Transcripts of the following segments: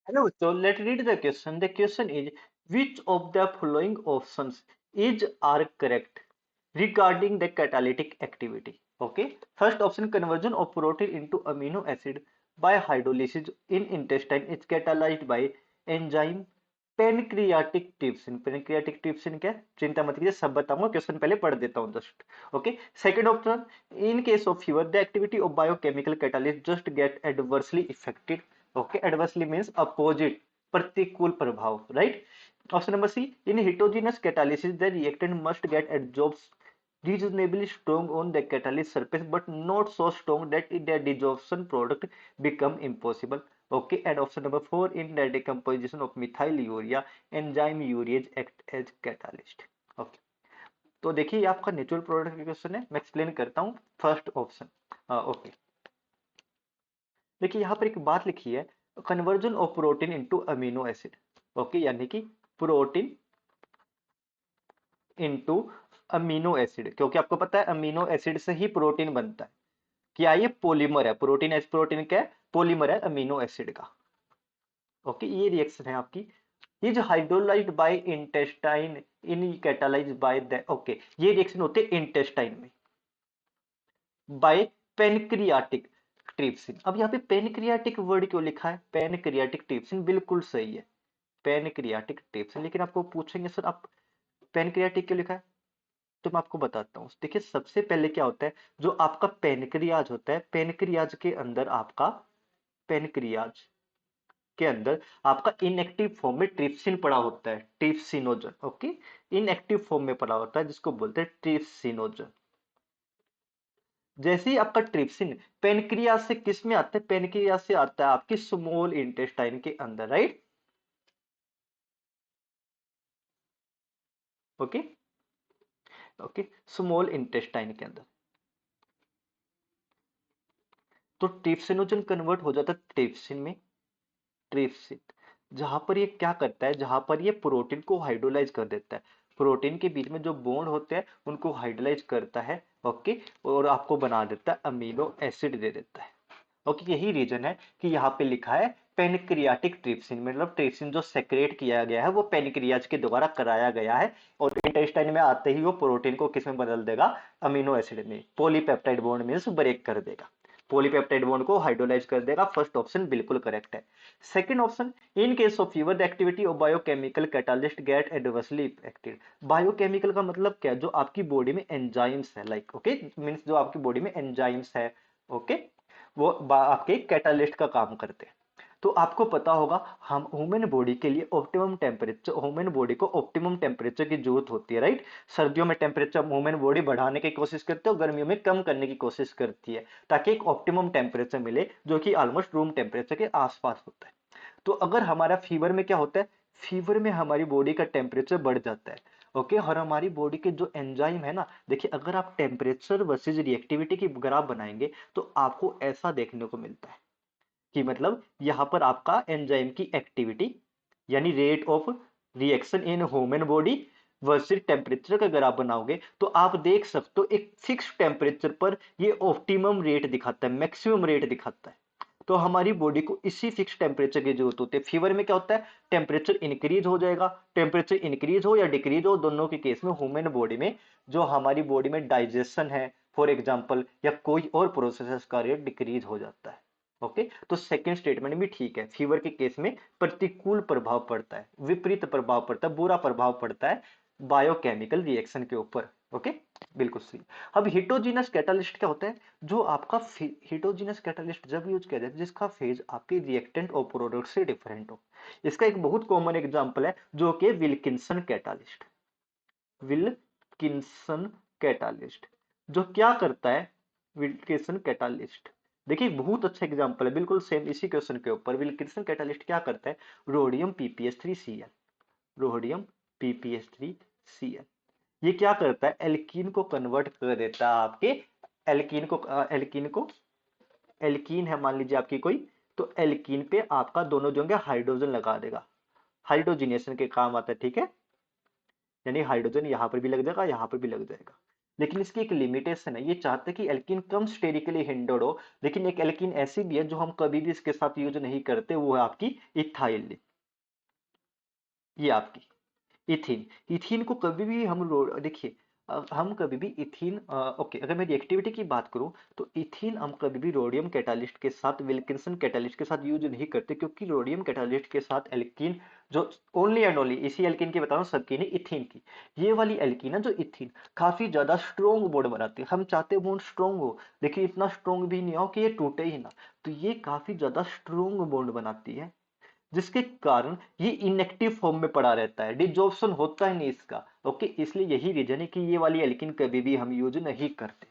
Hello, so let's read the question. The question is, which of the following options is are correct regarding the catalytic activity? Okay. First option, conversion of protein into amino acid by hydrolysis in intestine is catalyzed by enzyme pancreatic trypsin. Pancreatic trypsin क्या है? चिंता मत कीजिए, सब बताऊंगा, question पहले पढ़ देता हूँ just. Okay. Second option, in case of fever the activity of biochemical catalyst just get adversely affected. Okay, adversely means opposite, प्रतिकूल प्रभाव, right. Option number C, in heterogeneous catalysis the reactant must get adsorbs reasonably strong on the catalyst surface but not so strong that the desorption product become impossible. Okay, and option number 4, in the decomposition of methyl urea enzyme urease act as catalyst. Okay, तो देखिए ये आपका natural product का question है, मैं explain करता हूँ। First option, okay, देखिए यहाँ पर एक बात लिखी है, conversion of protein into amino acid. Okay, यानी कि प्रोटीन इनटू अमीनो एसिड, क्योंकि आपको पता है अमीनो एसिड से ही प्रोटीन बनता है। क्या ये पॉलीमर है? प्रोटीन एस प्रोटीन क्या है? पॉलीमर है अमीनो एसिड का। ओके, ये रिएक्शन है आपकी। Is hydrolysed bye intestine in catalysed by the, okay, ये रिएक्शन होते हैं इंटेस्टाइन में बाय पेनक्रियाटिक ट्रिप्सिन। अब यहाँ पे पेनक्रियाटिक वर्ड क्यों लिखा है? पेनक्रियाटिक ट्रिप्सिन बिल्कुल सही है, पेनक्रियाटिक ट्रिप्सिन। लेकिन आपको पूछेंगे सर आप पेनक्रियाटिक क्यों लिखा है, तो मैं आपको बताता हूँ। देखिए सबसे पहले क्या होता है, जो आपका पेनक्रियाज होता है, पेनक्रियाज के अंदर आपका, पेनक्रियाज के अंदर आपका इनएक्टिव फॉर्म में ट्रिप्सिन पड़ा होता है, ट्रिप्सिनोजन। ओके, इनएक्टिव फॉर्म में पड़ा होता है जिसको बोलते हैं ट्रिप्सिनोजन। जैसे ही आपका ट्रिप्सिन पेनक्रियाज से किस में आता है? पेनक्रियाज से आता है आपके स्मॉल इंटेस्टाइन के अंदर, right. Okay, okay, small intestine के अंदर। तो ट्रिप्सिनोजन कन्वर्ट हो जाता है ट्रिप्सिन में, ट्रिप्सिन, जहां पर ये क्या करता है, जहां पर ये प्रोटीन को हाइड्रोलाइज कर देता है। प्रोटीन के बीच में जो बॉन्ड होते हैं उनको हाइड्रोलाइज करता है। ओके, और आपको बना देता है अमीनो एसिड दे देता है। ओके, यही रीजन है कि यहाँ पे लिखा है पेनक्रियाटिक ट्रिप्सिन, मतलब ट्रिप्सिन जो सेक्रेट किया गया है वो पेनक्रियाज के द्वारा कराया गया है, और इंटेस्टाइन में आते ही वो प्रोटीन को किस में बदल देगा? अमीनो एसिड में। पॉलीपेप्टाइड बॉन्ड मींस ब्रेक कर देगा, पॉलीपेप्टाइड बॉन्ड को हाइड्रोलाइज कर देगा। फर्स्ट ऑप्शन बिल्कुल करेक्ट है। Second option, in case of fever the activity of biochemical catalyst get adversely affected. Biochemical का मतलब क्या है? जो आपकी बॉडी में एंजाइम्स है, लाइक, ओके, मींस जो आपकी बॉडी में एंजाइम्स है, ओके, वो आपके कैटालिस्ट का काम करते हैं। तो आपको पता होगा, हम ह्यूमन बॉडी के लिए ऑप्टिमम टेम्परेचर, ह्यूमन बॉडी को ऑप्टिमम टेम्परेचर की जरूरत होती है, राइट। सर्दियों में टेम्परेचर ह्यूमन बॉडी बढ़ाने की कोशिश करते है और गर्मियों में कम करने की कोशिश करती है, ताकि एक ऑप्टिमम टेम्परेचर मिले जो कि ऑलमोस्ट रूम टेम्परेचर के आसपास होता है। तो अगर हमारा फीवर में क्या होता है, फीवर में हमारी बॉडी का टेम्परेचर बढ़ जाता है। ओके, और हमारी बॉडी के जो एंजाइम है ना, देखिए अगर आप टेम्परेचर वर्सेज रिएक्टिविटी की ग्राफ बनाएंगे तो आपको ऐसा देखने को मिलता है कि मतलब यहाँ पर आपका एंजाइम की एक्टिविटी यानी rate of reaction in human body versus temperature का अगर आप बनाओगे तो आप देख सकते हो एक फिक्स टेम्परेचर पर ये ऑप्टिमम रेट दिखाता है, मैक्सिमम रेट दिखाता है। तो हमारी बॉडी को इसी फिक्स टेम्परेचर की जरूरत होती है। फीवर में क्या होता है, टेम्परेचर इंक्रीज हो जाएगा, टेम्परेचर इंक्रीज हो या डिक्रीज हो, दोनों के केस में ह्यूमन बॉडी में, जो हमारी बॉडी में डाइजेशन है फॉर एग्जांपल या कोई और प्रोसेस का रेट डिक्रीज हो जाता है। ओके, तो सेकंड स्टेटमेंट भी ठीक है, फीवर के केस में प्रतिकूल प्रभाव पड़ता है, विपरीत प्रभाव पड़ता है, बुरा प्रभाव पड़ता है बायोकेमिकल रिएक्शन के ऊपर। ओके, बिल्कुल सही। अब हिटोजीनस कैटालिस्ट क्या होता है? जो आपका हिटोजीनस कैटालिस्ट जब यूज किया जाता है जिसका फेज आपके रिएक्टेंट और प्रोडक्ट से डिफरेंट हो। इसका एक बहुत कॉमन एग्जांपल है जो कि विल्किंसन कैटालिस्ट। विल्किंसन कैटालिस्ट जो क्या करता है, विल्किंसन कैटालिस्ट, देखिए बहुत अच्छा एग्जांपल है, बिल्कुल सेम इसी क्वेश्चन के ऊपर। विल्किंसन कैटालिस्ट क्या करता है, रोडियम पीपीएच3Cl, रोडियम पीपीएच3Cl, ये क्या करता है, एल्कीन को कन्वर्ट कर देता है आपके, एल्कीन को एल्कीन है मान लीजिए आपकी कोई, तो एल्कीन पे आपका दोनों जो होंगे हाइड्रोजन लगा देगा, हाइड्रोजिनेशन के काम आता है, ठीक है। यानी हाइड्रोजन यहां पर भी लग जाएगा, यहां पर भी लग जाएगा। लेकिन इसकी एक लिमिटेशन है, ये चाहते हैं कि एल्कीन कम स्टेरिकली हिंडर्ड हो, लेकिन एक एल्कीन ऐसी भी है जो हम कभी भी इसके साथ यूज नहीं करते, वो है आपकी इथाइल। ये आपकी इथीन। इथीन को कभी भी हम देखिए, हम कभी भी इथीन, ओके, अगर मैं रिएक्टिविटी की बात करूं तो इथीन हम कभी भी रोडियम कैटालिस्ट के साथ, विल्किंसन कैटालिस्ट के साथ यूज नहीं करते, क्योंकि रोडियम कैटालिस्ट के साथ एल्कीन जो ओनली एंड ओनली इसी एल्कीन की बता रहा हूँ, सबकी नहीं, इथीन की, ये वाली एल्कीन है जो इथीन, काफी ज्यादा स्ट्रोंग बॉन्ड बनाती है। हम चाहते हैं बॉन्ड स्ट्रोंग हो, लेकिन इतना स्ट्रोंग भी नहीं हो कि ये टूटे ही ना, तो ये काफी ज्यादा स्ट्रोंग बॉन्ड बनाती है, जिसके कारण ये इनएक्टिव फॉर्म में पड़ा रहता है, डिजॉर्प्शन होता ही नहीं इसका। ओके, इसलिए यही रीजन है कि ये वाली एल्कीन कभी भी हम यूज नहीं करते।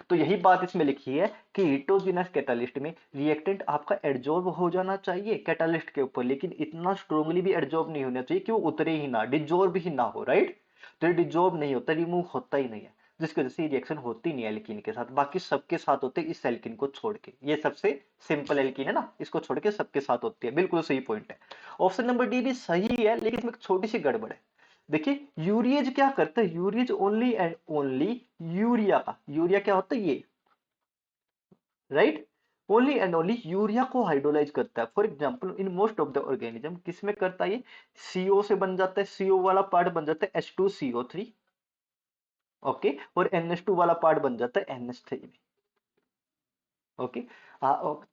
तो यही बात इसमें लिखी है कि हिटोजिनस कैटालिस्ट में रिएक्टेंट आपका एडजॉर्ब हो जाना चाहिए कैटालिस्ट के ऊपर, लेकिन इतना स्ट्रोंगली भी एडजॉर्ब नहीं होना चाहिए कि वो उतरे ही ना, डिजॉर्ब ही ना हो, राइट। तो ये डिजॉर्ब नहीं होता, रिमूव होता ही नहीं है, जिसकी वजह से रिएक्शन होती नहीं है एल्कीन के साथ, बाकी सबके साथ होते हैं इस एल्कीन को छोड़ के। ये सबसे सिंपल एल्कीन है ना, इसको छोड़ के सबके साथ होती है, बिल्कुल सही पॉइंट है। ऑप्शन नंबर डी भी सही है, लेकिन इसमें एक छोटी सी गड़बड़ है। देखिए यूरियज क्या करता है, urease only and only urea का, यूरिया क्या होता है ये, right, only and only urea को हाइड्रोलाइज करता है। For example in most of the organism किस में करता है ये, सीओ से बन जाता है, सीओ वाला पार्ट बन जाता है H2CO3, ओके, और NH2 वाला पार्ट बन जाता है NH3 में, ओके।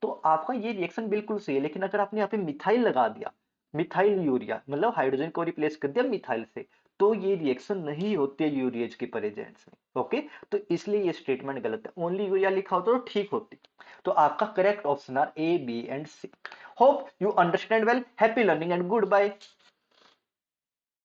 तो आपका ये रिएक्शन बिल्कुल सही है, लेकिन अगर आपने यहाँ पे मिथाइल लगा दिया, मिथाइल यूरिया, मतलब हाइड्रोजन को रिप्लेस कर दिया मिथाइल से, तो ये रिएक्शन नहीं होती है यूरिएज के प्रेजेंस में, ओके। तो इसलिए ये स्टेटमेंट गलत है, ओनली यूरिया लिखा होता तो ठीक होती। तो आपका correct option are A B and C। Hope you understand well, happy learning and good bye.